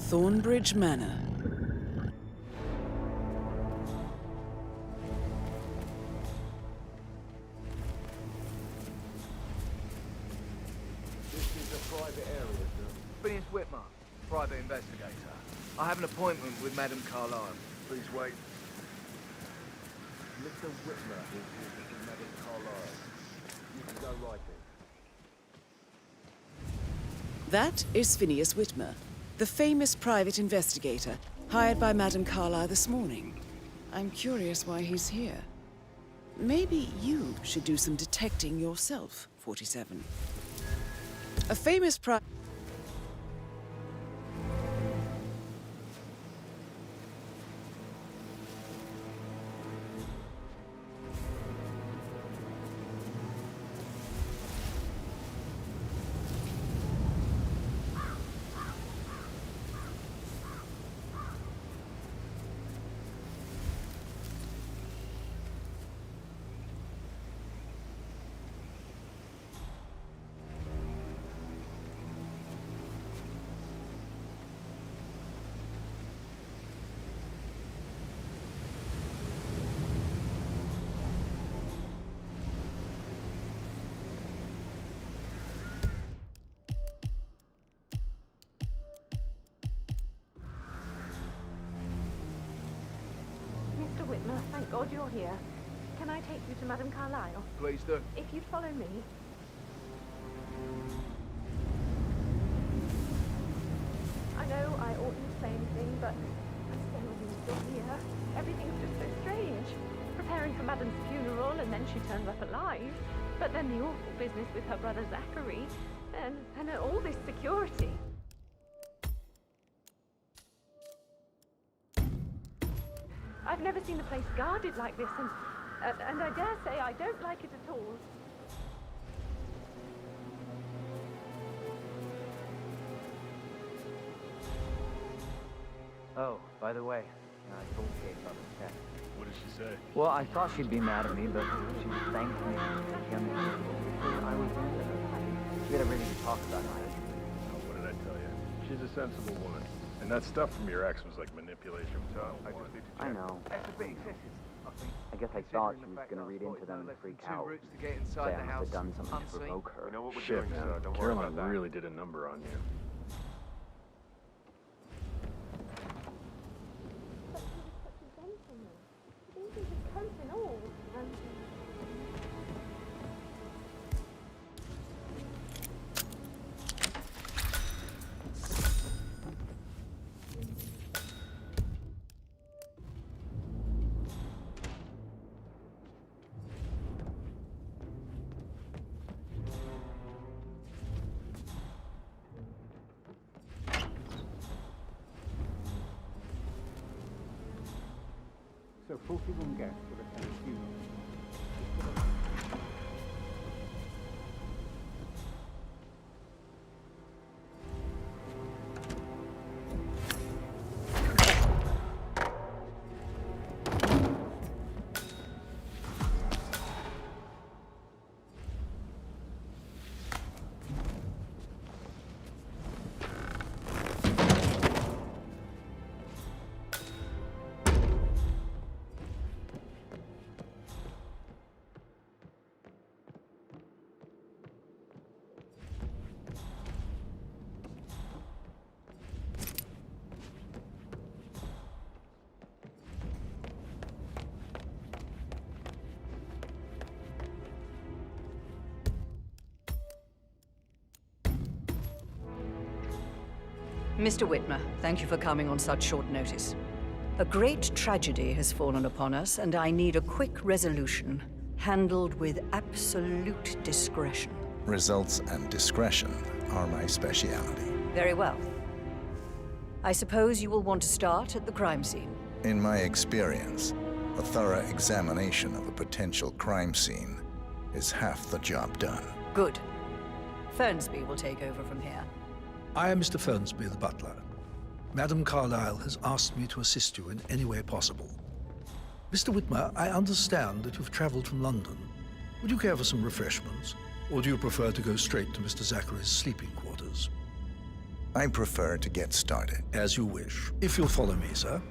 Thornbridge Manor. This is a private area, sir. Phineas Whitmer, private investigator. I have an appointment with Madame Carlyle. Please wait. Mr. Whitmer is here to see Madame Carlyle. You can go right in. That is Phineas Whitmer, the famous private investigator hired by Madame Carlyle this morning. I'm curious why he's here. Maybe you should do some detecting yourself, 47. A famous Mr. Whitmer, thank God you're here. Can I take you to Madame Carlyle? Please do. If you'd follow me. I know I oughtn't say anything, but I'm staying with you here. Everything's just so strange. Preparing for Madame's funeral, and then she turns up alive. But then the awful business with her brother Zachary, and all this security. I've never seen the place guarded like this, and I dare say I don't like it at all. Oh, by the way, I told Kate about the text. What did she say? Well, I thought she'd be mad at me, but she thanked me for I was into her. We had everything to talk about. Oh, what did I tell you? She's a sensible woman. And that stuff from your ex was like manipulation. So I know. I guess I thought she was going to read into them and freak out. Say I must have done something to provoke her. We know what we're doing, so don't worry about that. Caroline really did a number on you. So 41 guests will attend the funeral. Mr. Whitmer, thank you for coming on such short notice. A great tragedy has fallen upon us, and I need a quick resolution, handled with absolute discretion. Results and discretion are my speciality. Very well. I suppose you will want to start at the crime scene. In my experience, a thorough examination of a potential crime scene is half the job done. Good. Fernsby will take over from here. I am Mr. Fernsby, the butler. Madame Carlyle has asked me to assist you in any way possible. Mr. Whitmer, I understand that you've traveled from London. Would you care for some refreshments? Or do you prefer to go straight to Mr. Zachary's sleeping quarters? I prefer to get started. As you wish. If you'll follow me, sir.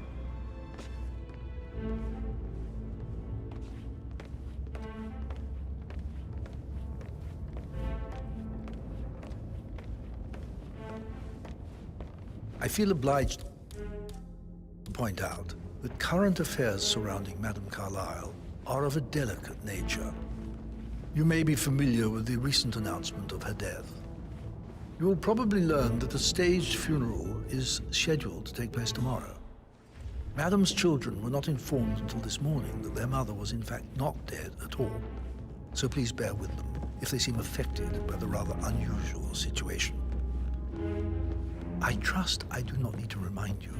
I feel obliged to point out that current affairs surrounding Madame Carlyle are of a delicate nature. You may be familiar with the recent announcement of her death. You will probably learn that a staged funeral is scheduled to take place tomorrow. Madame's children were not informed until this morning that their mother was in fact not dead at all. So please bear with them if they seem affected by the rather unusual situation. I trust I do not need to remind you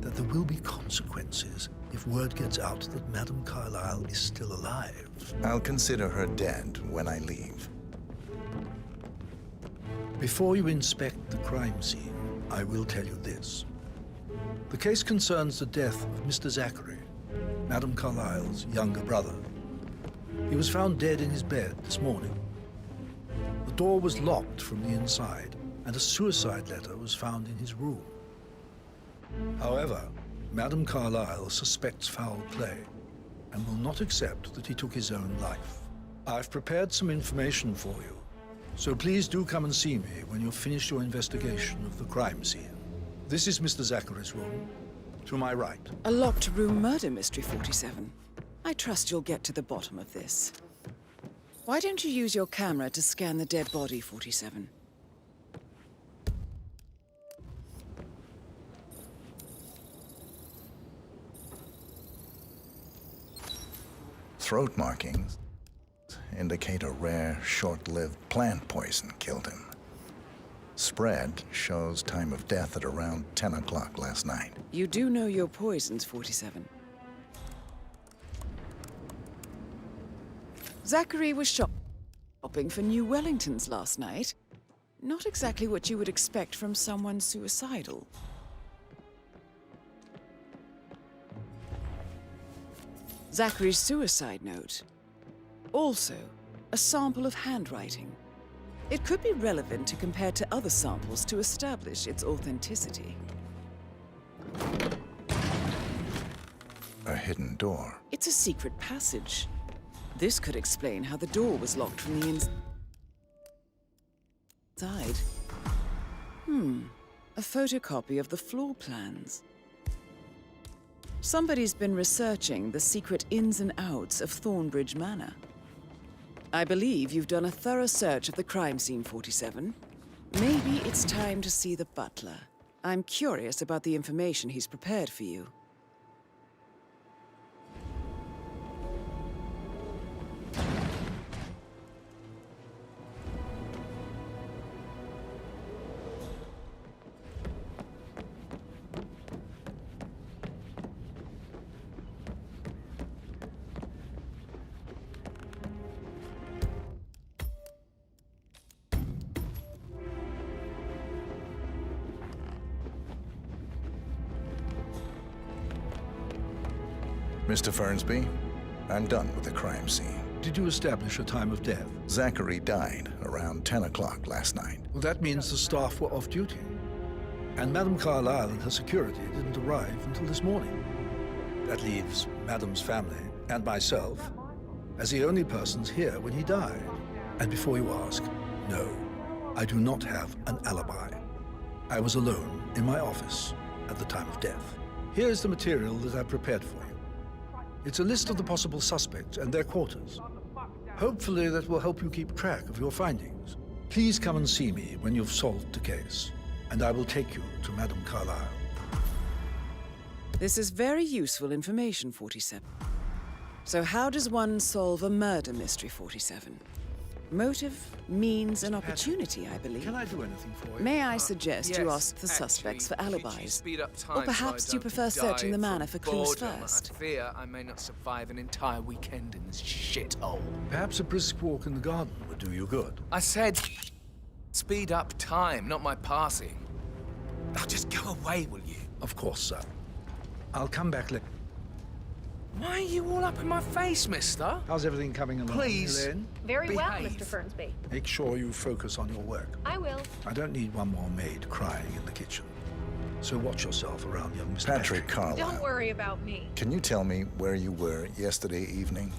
that there will be consequences if word gets out that Madame Carlyle is still alive. I'll consider her dead when I leave. Before you inspect the crime scene, I will tell you this. The case concerns the death of Mr. Zachary, Madame Carlyle's younger brother. He was found dead in his bed this morning. The door was locked from the inside, and a suicide letter was found in his room. However, Madame Carlyle suspects foul play and will not accept that he took his own life. I've prepared some information for you, so please do come and see me when you've finished your investigation of the crime scene. This is Mr. Zachary's room, to my right. A locked room murder mystery, 47. I trust you'll get to the bottom of this. Why don't you use your camera to scan the dead body, 47? Throat markings indicate a rare, short-lived plant poison killed him. Spread shows time of death at around 10 o'clock last night. You do know your poisons, 47. Zachary was shopping for New Wellingtons last night. Not exactly what you would expect from someone suicidal. Zachary's suicide note. Also, a sample of handwriting. It could be relevant to compare to other samples to establish its authenticity. A hidden door. It's a secret passage. This could explain how the door was locked from the inside. A photocopy of the floor plans. Somebody's been researching the secret ins and outs of Thornbridge Manor. I believe you've done a thorough search of the crime scene, 47. Maybe it's time to see the butler. I'm curious about the information he's prepared for you. Mr. Fernsby, I'm done with the crime scene. Did you establish a time of death? Zachary died around 10 o'clock last night. Well, that means the staff were off duty. And Madame Carlyle and her security didn't arrive until this morning. That leaves Madame's family and myself as the only persons here when he died. And before you ask, no, I do not have an alibi. I was alone in my office at the time of death. Here's the material that I prepared for you. It's a list of the possible suspects and their quarters. Hopefully that will help you keep track of your findings. Please come and see me when you've solved the case, and I will take you to Madame Carlyle. This is very useful information, 47. So how does one solve a murder mystery, 47? Motive, means, and opportunity, I believe. Can I do anything for you? May I suggest you yes, ask the suspects for actually, could you alibis? speed up time Or perhaps so I you don't prefer searching die the manor from for clues boredom. first? I fear I may not survive an entire weekend in this shithole. Perhaps a brisk walk in the garden would do you good. I said speed up time, not my passing. Now just go away, will you? Of course, sir. I'll come back later. Why are you all up in my face, mister? How's everything coming along? Please. Elaine? Very well, Behave. Mr. Fernsby. Make sure you focus on your work. I will. I don't need one more maid crying in the kitchen. So watch yourself around young Mr. Patrick Carlisle. Don't worry about me. Can you tell me where you were yesterday evening?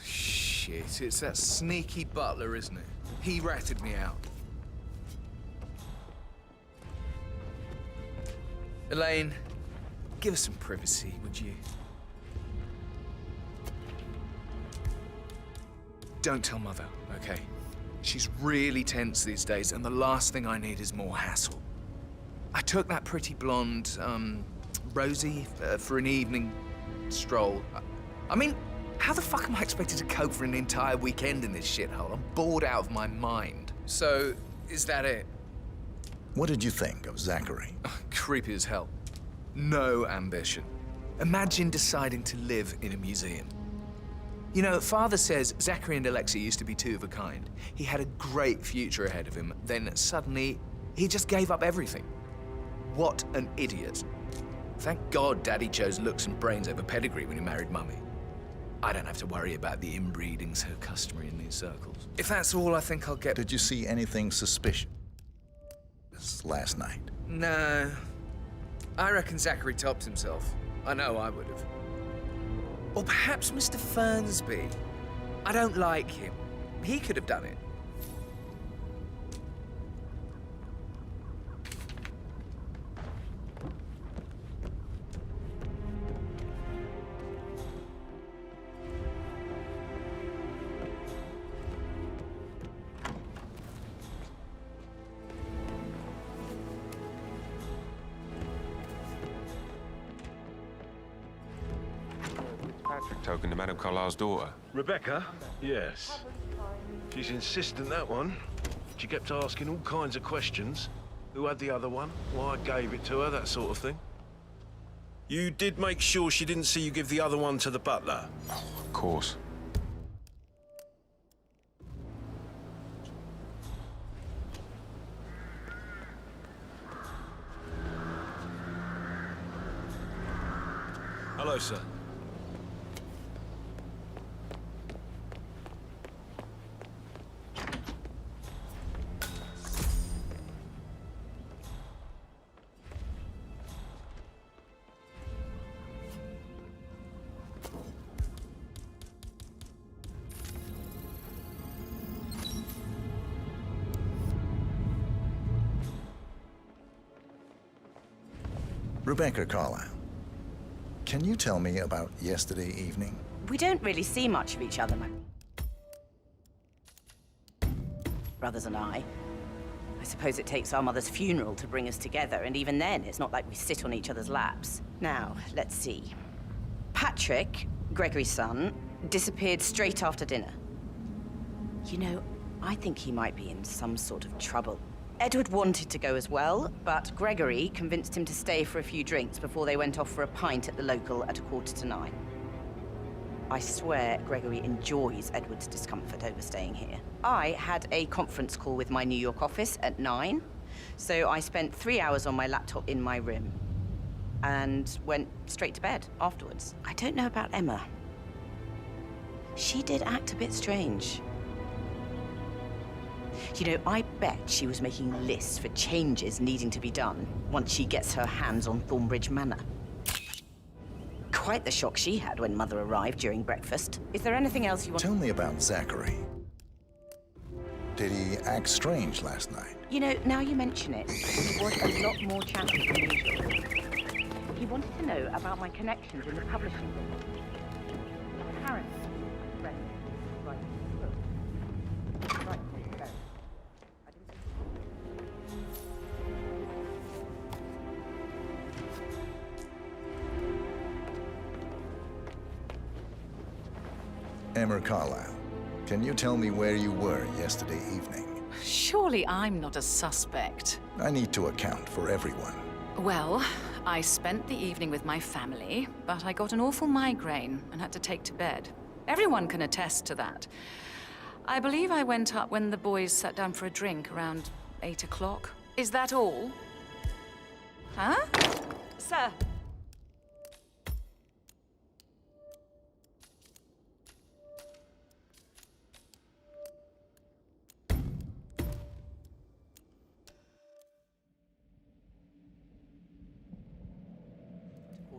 Shit, it's that sneaky butler, isn't it? He ratted me out. Elaine, give us some privacy, would you? Don't tell Mother, okay? She's really tense these days, and the last thing I need is more hassle. I took that pretty blonde, Rosie, for an evening stroll. I mean, how the fuck am I expected to cope for an entire weekend in this shithole? I'm bored out of my mind. So, is that it? What did you think of Zachary? Creepy as hell. No ambition. Imagine deciding to live in a museum. You know, Father says Zachary and Alexei used to be two of a kind. He had a great future ahead of him, then suddenly, he just gave up everything. What an idiot. Thank God Daddy chose looks and brains over pedigree when he married Mummy. I don't have to worry about the inbreeding so customary in these circles. If that's all, I think I'll get... Did you see anything suspicious last night? No. I reckon Zachary topped himself. I know I would have. Or perhaps Mr. Fernsby. I don't like him. He could have done it. Patrick talking to Madame Carlisle's daughter. Rebecca? Yes. She's insistent, that one. She kept asking all kinds of questions. Who had the other one? Why I gave it to her, that sort of thing. You did make sure she didn't see you give the other one to the butler? Oh, of course. Hello, sir. Rebecca Carlisle, can you tell me about yesterday evening? We don't really see much of each other, my brothers and I. I suppose it takes our mother's funeral to bring us together, and even then, it's not like we sit on each other's laps. Now, let's see. Patrick, Gregory's son, disappeared straight after dinner. You know, I think he might be in some sort of trouble. Edward wanted to go as well, but Gregory convinced him to stay for a few drinks before they went off for a pint at the local at 8:45. I swear Gregory enjoys Edward's discomfort over staying here. I had a conference call with my New York office at 9, so I spent 3 hours on my laptop in my room and went straight to bed afterwards. I don't know about Emma. She did act a bit strange. You know, I bet she was making lists for changes needing to be done once she gets her hands on Thornbridge Manor. Quite the shock she had when Mother arrived during breakfast. Is there anything else you want? Tell me about Zachary. Did he act strange last night? You know, now you mention it, he was a lot more chatty than usual. He wanted to know about my connections in the publishing business. Apparently, right. Emma Carlisle, can you tell me where you were yesterday evening? Surely I'm not a suspect. I need to account for everyone. Well, I spent the evening with my family, but I got an awful migraine and had to take to bed. Everyone can attest to that. I believe I went up when the boys sat down for a drink around 8 o'clock. Is that all? Huh? Sir.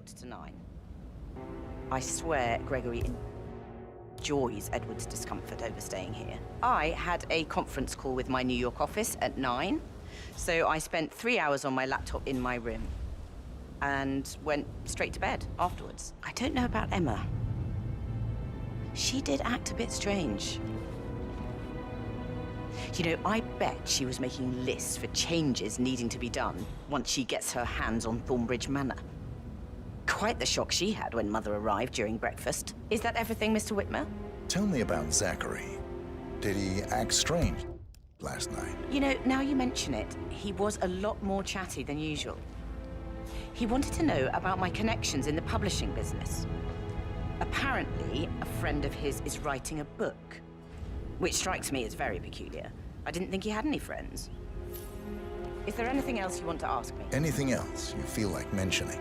9:45. I swear Gregory enjoys Edward's discomfort over staying here. I had a conference call with my New York office at 9, so I spent 3 hours on my laptop in my room and went straight to bed afterwards. I don't know about Emma. She did act a bit strange. You know, I bet she was making lists for changes needing to be done once she gets her hands on Thornbridge Manor. Quite the shock she had when Mother arrived during breakfast. Is that everything, Mr. Whitmer? Tell me about Zachary. Did he act strange last night? You know, now you mention it, he was a lot more chatty than usual. He wanted to know about my connections in the publishing business. Apparently, a friend of his is writing a book, which strikes me as very peculiar. I didn't think he had any friends. Is there anything else you want to ask me? Anything else you feel like mentioning?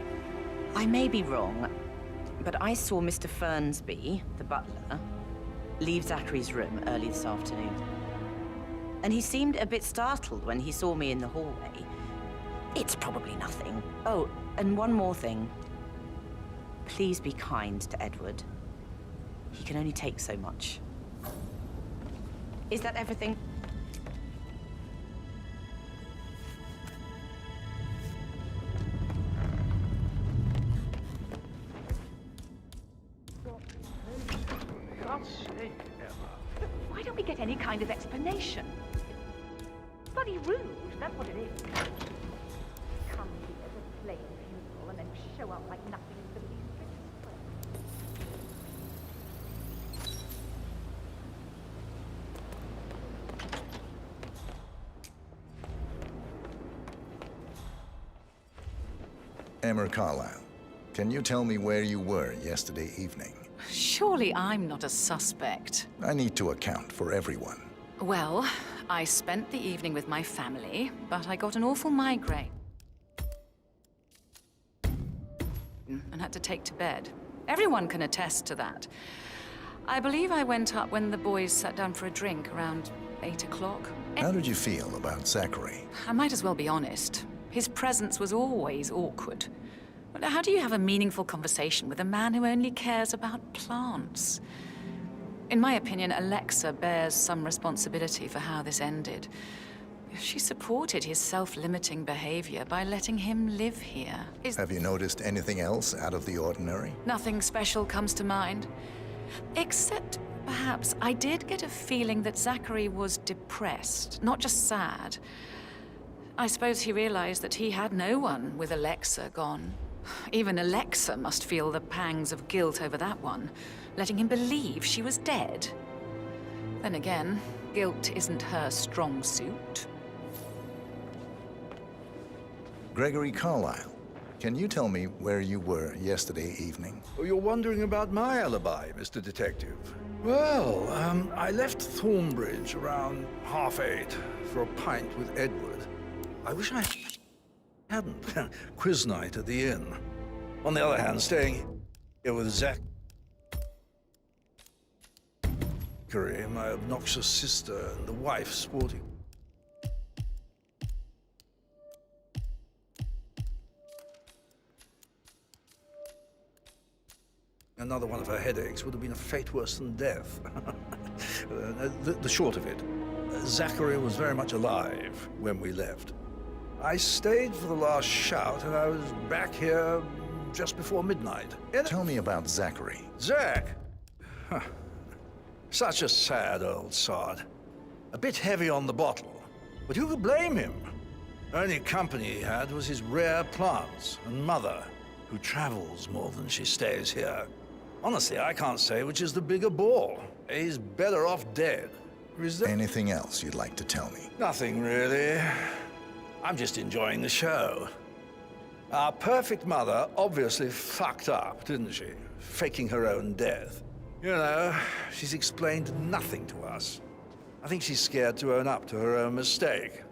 I may be wrong, but I saw Mr. Fernsby, the butler, leave Zachary's room early this afternoon. And he seemed a bit startled when he saw me in the hallway. It's probably nothing. Oh, and one more thing. Please be kind to Edward. He can only take so much. Is that everything? Why don't we get any kind of explanation? Bloody rude, that's what it is. Come here to plain funeral and then show up like nothing is the least bit Emma Carlyle, can you tell me where you were yesterday evening? Surely I'm not a suspect. I need to account for everyone. Well, I spent the evening with my family, but I got an awful migraine and had to take to bed. Everyone can attest to that. I believe I went up when the boys sat down for a drink around 8 o'clock. How did you feel about Zachary? I might as well be honest. His presence was always awkward. How do you have a meaningful conversation with a man who only cares about plants? In my opinion, Alexa bears some responsibility for how this ended. She supported his self-limiting behavior by letting him live here. Have you noticed anything else out of the ordinary? Nothing special comes to mind. Except, perhaps, I did get a feeling that Zachary was depressed, not just sad. I suppose he realized that he had no one with Alexa gone. Even Alexa must feel the pangs of guilt over that one, letting him believe she was dead. Then again, guilt isn't her strong suit. Gregory Carlyle, can you tell me where you were yesterday evening? Oh, you're wondering about my alibi, Mr. Detective. Well, I left Thornbridge around 8:30 for a pint with Edward. I wish I hadn't. Quiz night at the inn. On the other hand, staying here with Zachary, my obnoxious sister, and the wife sporting another one of her headaches would have been a fate worse than death. The short of it, Zachary was very much alive when we left. I stayed for the last shout, and I was back here just before midnight. Tell me about Zachary. Zach? Huh. Such a sad old sod. A bit heavy on the bottle, but who could blame him? Only company he had was his rare plants and Mother, who travels more than she stays here. Honestly, I can't say which is the bigger bore. He's better off dead. Anything else you'd like to tell me? Nothing, really. I'm just enjoying the show. Our perfect mother obviously fucked up, didn't she? Faking her own death. You know, she's explained nothing to us. I think she's scared to own up to her own mistake.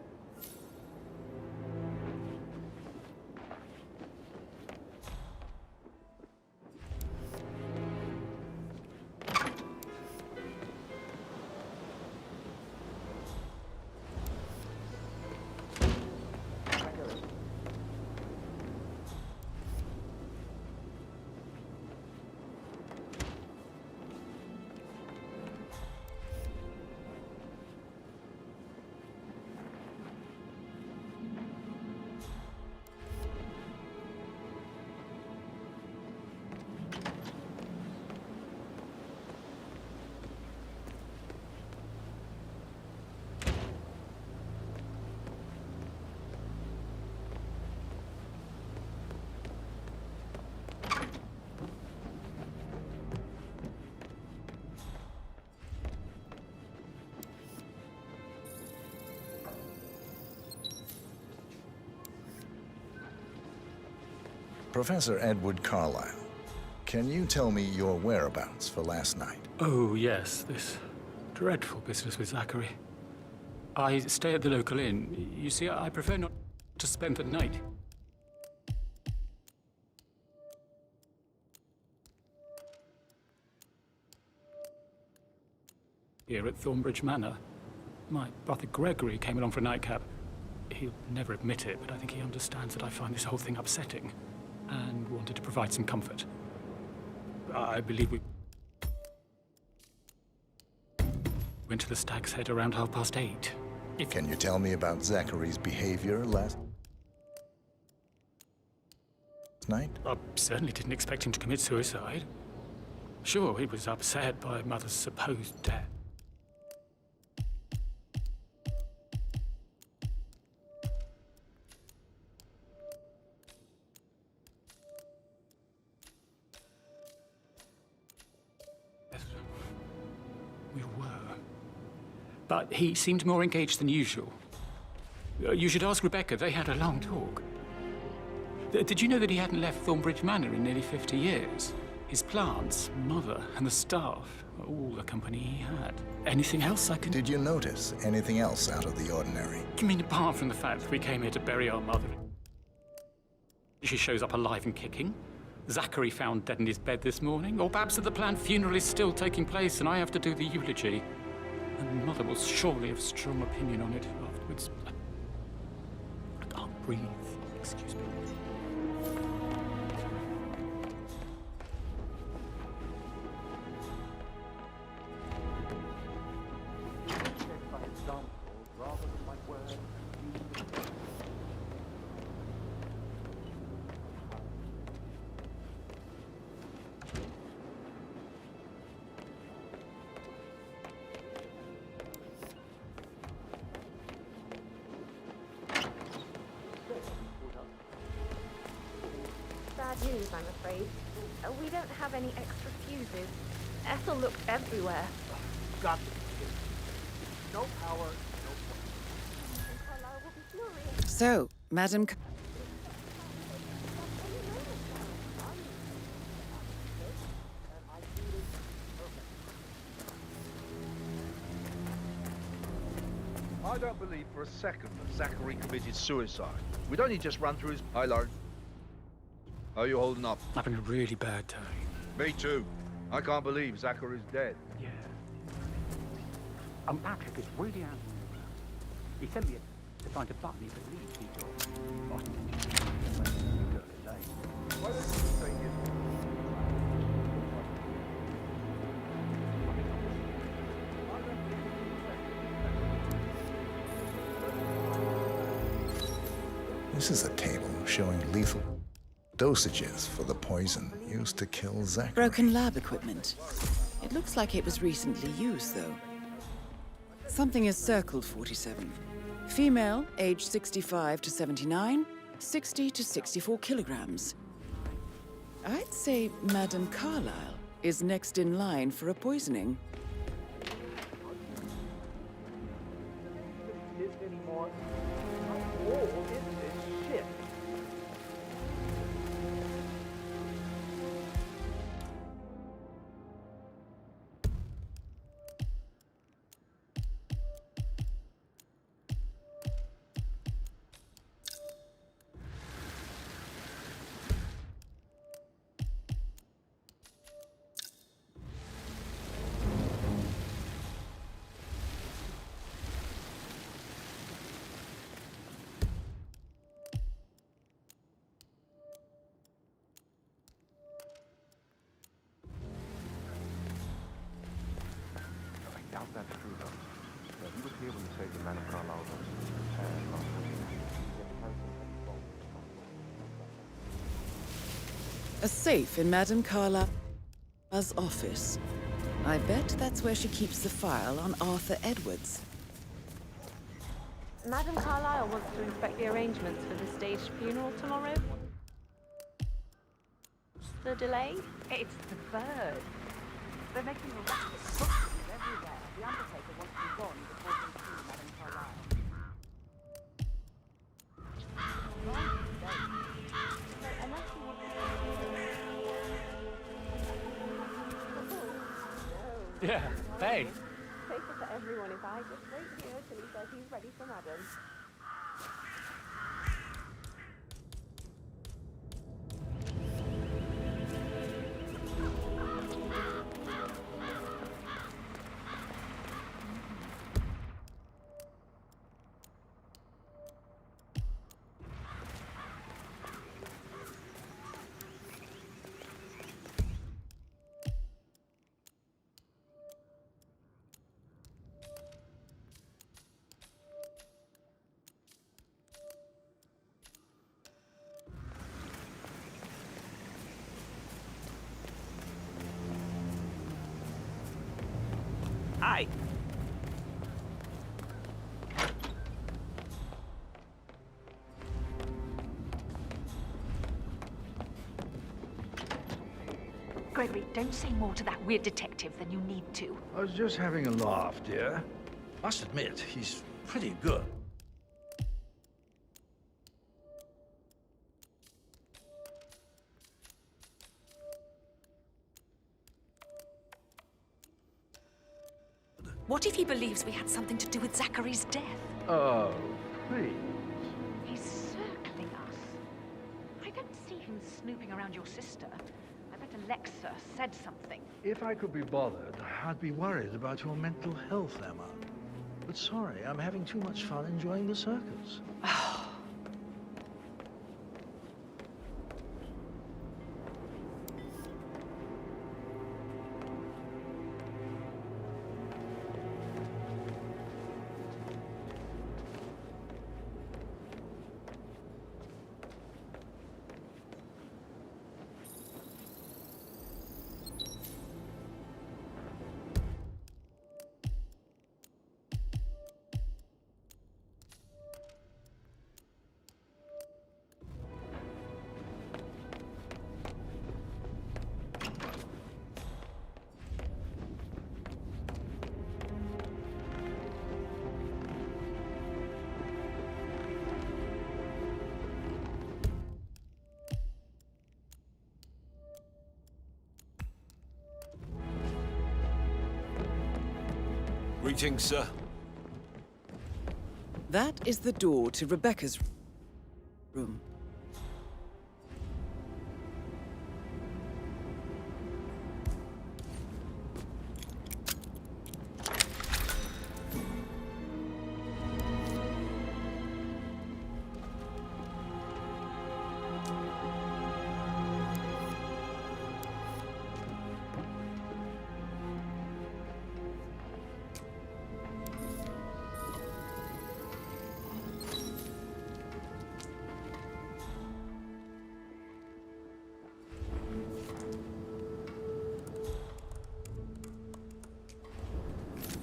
Professor Edward Carlyle, can you tell me your whereabouts for last night? Oh, yes, this dreadful business with Zachary. I stay at the local inn. You see, I prefer not to spend the night. Here at Thornbridge Manor. My brother Gregory came along for a nightcap. He'll never admit it, but I think he understands that I find this whole thing upsetting and wanted to provide some comfort. I believe we went to the Stag's Head around 8:30. Can you tell me about Zachary's behavior last night? I certainly didn't expect him to commit suicide. Sure, he was upset by Mother's supposed death. We were. But he seemed more engaged than usual. You should ask Rebecca. They had a long talk. Did you know that he hadn't left Thornbridge Manor in nearly 50 years? His plants, Mother, and the staff, all the company he had. Anything else I can... Did you notice anything else out of the ordinary? You mean apart from the fact that we came here to bury our mother? She shows up alive and kicking? Zachary found dead in his bed this morning? Or perhaps that the planned funeral is still taking place and I have to do the eulogy? And Mother will surely have strong opinion on it afterwards. I can't breathe. Excuse me. Bad news, I'm afraid. We don't have any extra fuses. Ethel looked everywhere. Got it. No power, no Carlyle will be furious. So, Madam... I don't believe for a second that Zachary committed suicide. We'd only just run through his... Hi, Lauren. How are you holding up? Having a really bad time. Me too. I can't believe Zachary's dead. Yeah. Patrick is really out. He sent me to find a button he believes he got. Why don't you say it? This is a table showing lethal dosages for the poison used to kill Zachary. Broken lab equipment. It looks like it was recently used, though. Something is circled 47. Female, age 65 to 79, 60 to 64 kilograms. I'd say Madame Carlyle is next in line for a poisoning. I doubt that's true, though. Yeah, he was here when you saved the man of Carlisle. A safe in Madame Carlyle's office. I bet that's where she keeps the file on Arthur Edwards. Madame Carlyle wants to inspect the arrangements for the staged funeral tomorrow. What's the delay? It's the bird. They're making a racket everywhere. The undertaker wants to be gone before they see Madame Carlyle. Unless you want to Yeah, hey. Safer for everyone if I just wait here till he says he's ready for Madam. Hi. Gregory, don't say more to that weird detective than you need to. I was just having a laugh, dear. Must admit, he's pretty good. What if he believes we had something to do with Zachary's death? Oh, please. He's circling us. I don't see him snooping around your sister. I bet Alexa said something. If I could be bothered, I'd be worried about your mental health, Emma. But sorry, I'm having too much fun enjoying the circus. Greetings, sir. That is the door to Rebecca's room.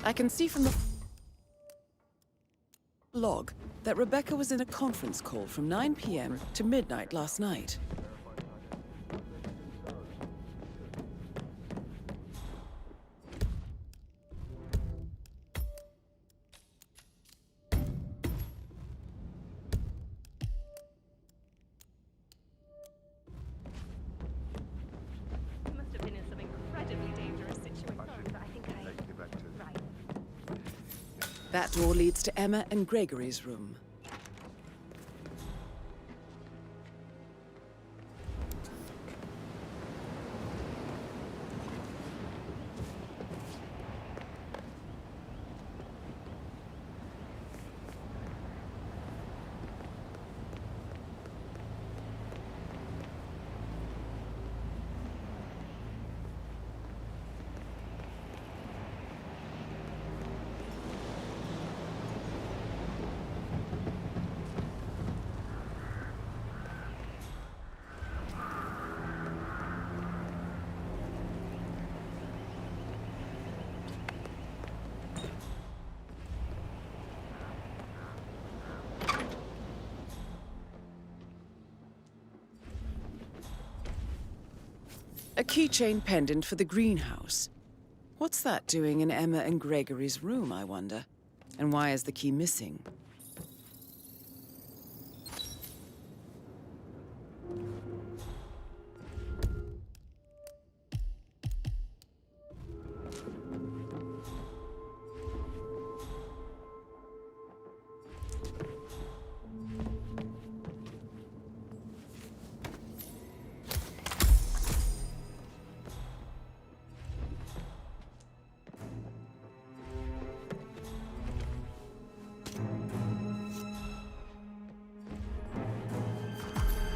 I can see from the log that Rebecca was in a conference call from 9 p.m. to midnight last night. You must have been in some incredibly dangerous situation. I think Right. That door leads to Emma and Gregory's room. A keychain pendant for the greenhouse. What's that doing in Emma and Gregory's room, I wonder? And why is the key missing?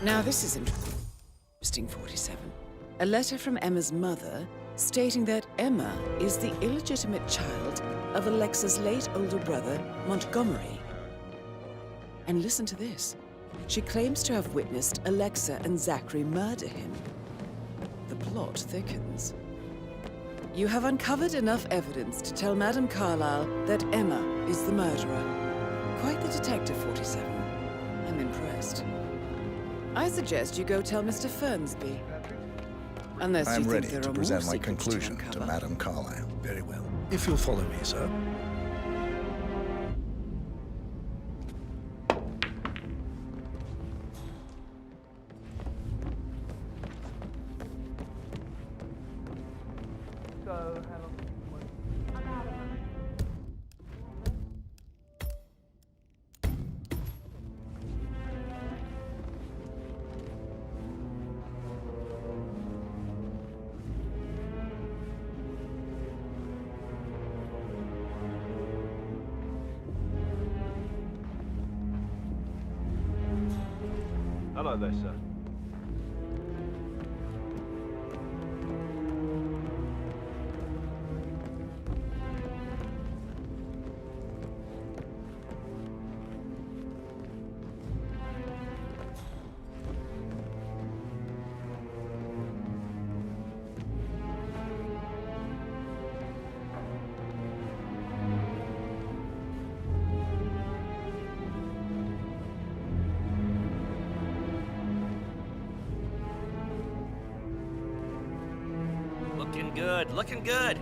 Now this is interesting, 47. A letter from Emma's mother stating that Emma is the illegitimate child of Alexa's late older brother, Montgomery. And listen to this. She claims to have witnessed Alexa and Zachary murder him. The plot thickens. You have uncovered enough evidence to tell Madame Carlyle that Emma is the murderer. Quite the detective, 47. I'm impressed. I suggest you go tell Mr. Fernsby. Unless I'm you ready think there to are present more my secrets conclusion to uncover. Madame Carlyle. Very well. If you'll follow me, sir. So, how long? Hello there, sir. Looking good, looking good.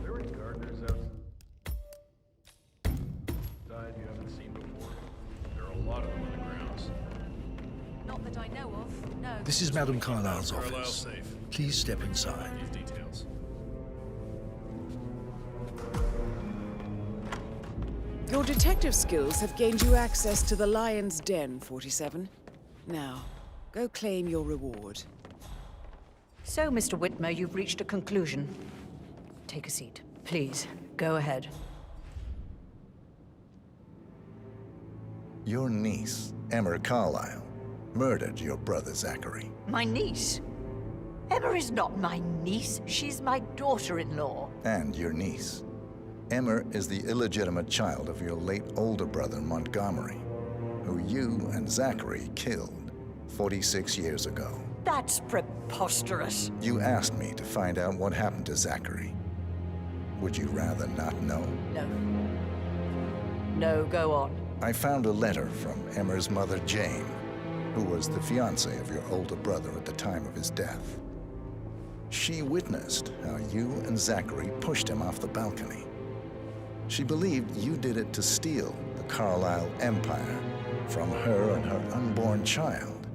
There any gardeners outside you haven't seen before? There are a lot of them on the grounds. Not that I know of, no. This is Madame Carlyle's Carlyle's office. safe. Please step inside. These details. Your detective skills have gained you access to the Lion's Den, 47. Now, go claim your reward. So, Mr. Whitmer, you've reached a conclusion. Take a seat. Please, go ahead. Your niece, Emma Carlyle, murdered your brother Zachary. My niece? Emma is not my niece. She's my daughter-in-law. And your niece. Emma is the illegitimate child of your late older brother Montgomery, who you and Zachary killed 46 years ago. That's preposterous. You asked me to find out what happened to Zachary. Would you rather not know? No. No, go on. I found a letter from Emma's mother, Jane, who was the fiancée of your older brother at the time of his death. She witnessed how you and Zachary pushed him off the balcony. She believed you did it to steal the Carlyle empire from her and her unborn child.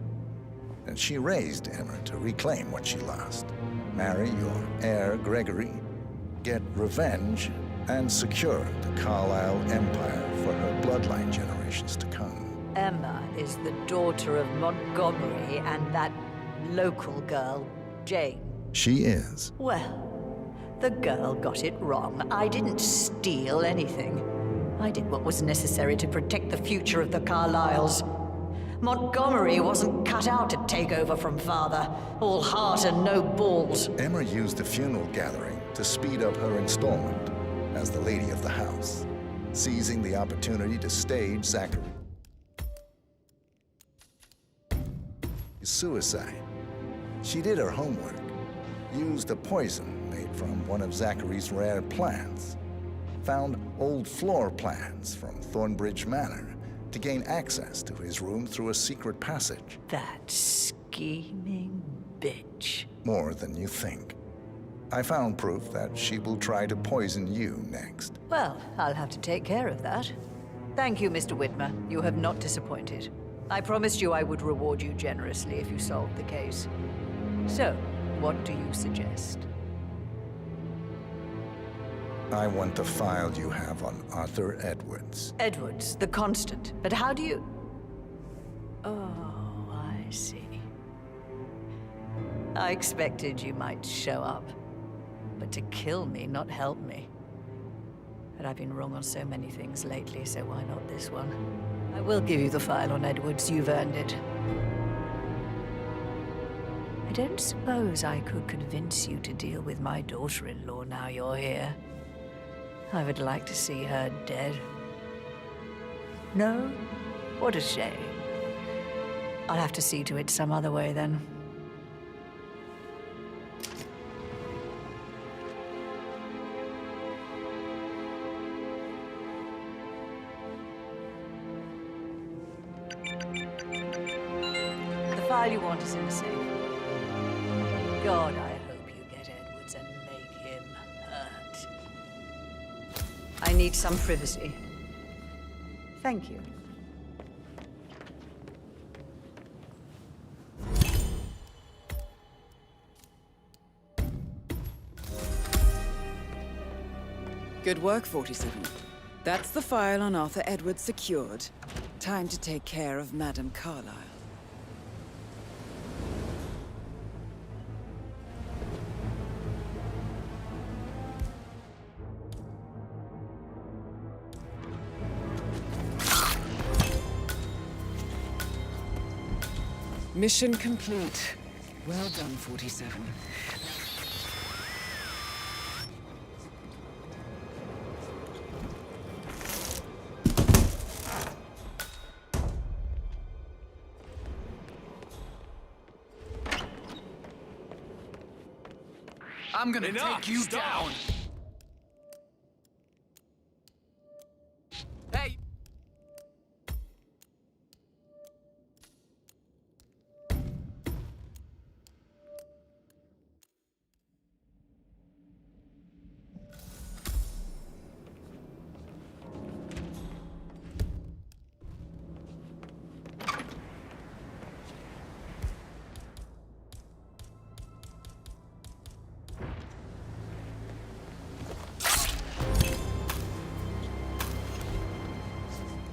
And she raised Emma to reclaim what she lost, marry your heir, Gregory, get revenge, and secure the Carlyle empire for her bloodline generations to come. Emma is the daughter of Montgomery and that local girl, Jane. She is. Well, the girl got it wrong. I didn't steal anything. I did what was necessary to protect the future of the Carlyles. Montgomery wasn't cut out to take over from father. All heart and no balls. Emma used the funeral gathering to speed up her installment as the lady of the house, seizing the opportunity to stage Zachary's suicide. She did her homework, used a poison made from one of Zachary's rare plants, found old floor plans from Thornbridge Manor to gain access to his room through a secret passage. That scheming bitch. More than you think. I found proof that she will try to poison you next. Well, I'll have to take care of that. Thank you, Mr. Whitmer. You have not disappointed. I promised you I would reward you generously if you solved the case. So, what do you suggest? I want the file you have on Arthur Edwards. Edwards, the constant. But how do you... Oh, I see. I expected you might show up. But to kill me, not help me. But I've been wrong on so many things lately, so why not this one? I will give you the file on Edwards. You've earned it. I don't suppose I could convince you to deal with my daughter-in-law now you're here. I would like to see her dead. No? What a shame. I'll have to see to it some other way then. The file you want is in the safe. God, I hope you get Edwards and make him hurt. I need some privacy. Thank you. Good work, 47. That's the file on Arthur Edwards secured. Time to take care of Madame Carlyle. Mission complete. Well done, 47. I'm gonna take you down! Hey!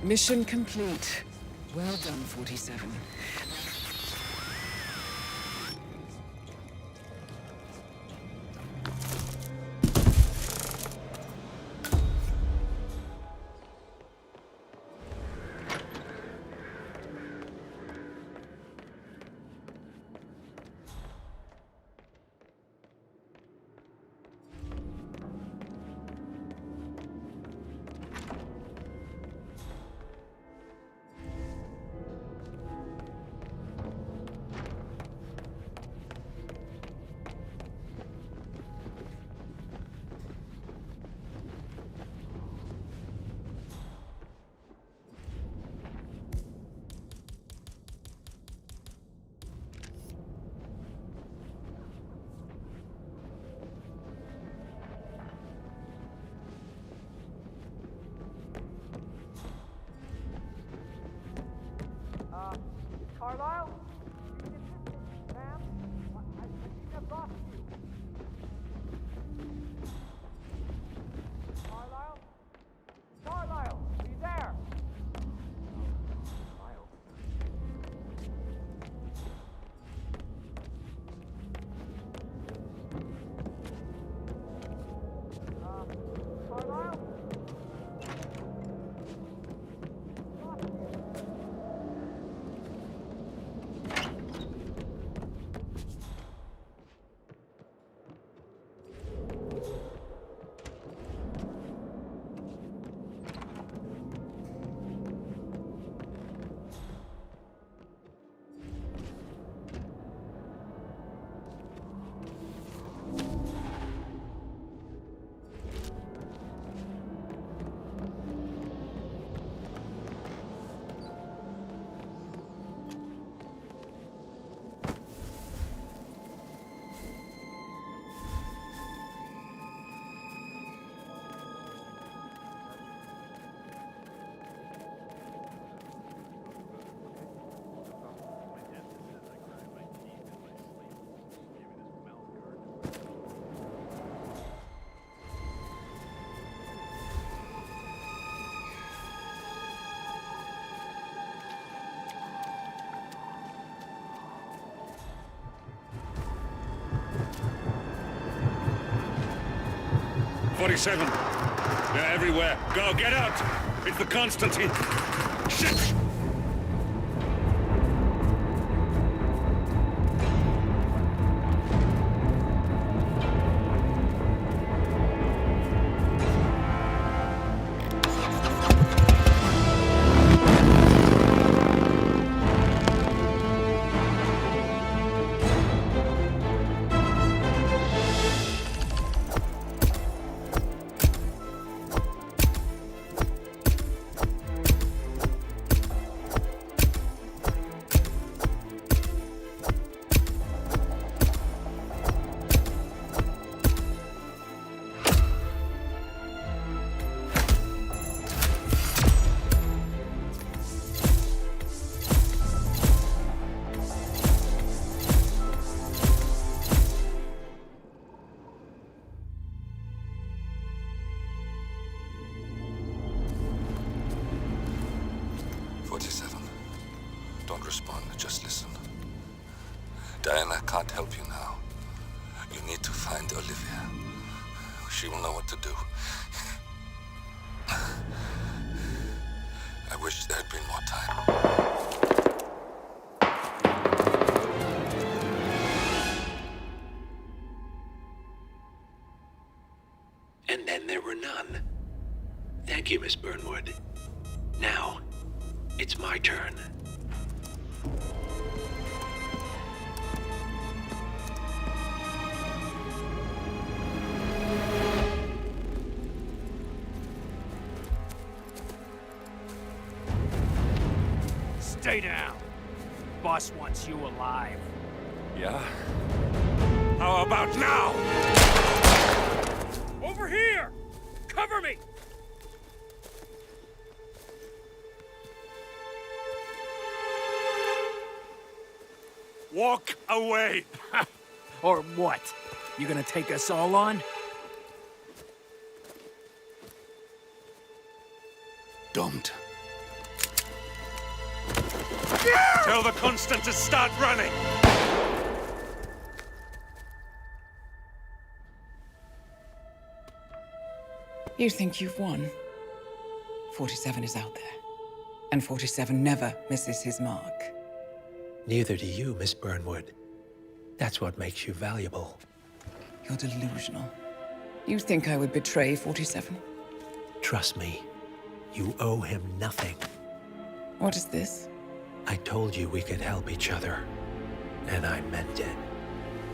Mission complete. Well done, 47. Carlyle? Ma'am? I think I've lost you. Carlyle? Carlyle, are you there? Carlyle? Carlyle? '47. They're everywhere. Go, get out! It's the Constantine. Shit! Don't respond, just listen. Diana can't help you now. You need to find Olivia. She will know what to do. I wish there had been more time. And then there were none. Thank you, Miss Burnwood. Now, it's my turn. Stay down. Boss wants you alive. Yeah? How about now? Over here! Cover me! Walk away! Or what? You gonna take us all on? Don't. Tell the Constant to start running! You think you've won? 47 is out there. And 47 never misses his mark. Neither do you, Miss Burnwood. That's what makes you valuable. You're delusional. You think I would betray 47? Trust me, you owe him nothing. What is this? I told you we could help each other, and I meant it.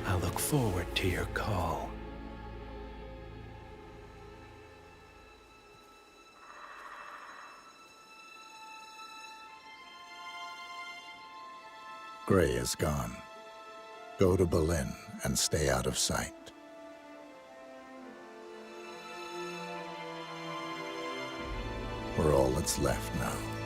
I'll look forward to your call. Gray is gone. Go to Berlin and stay out of sight. We're all that's left now.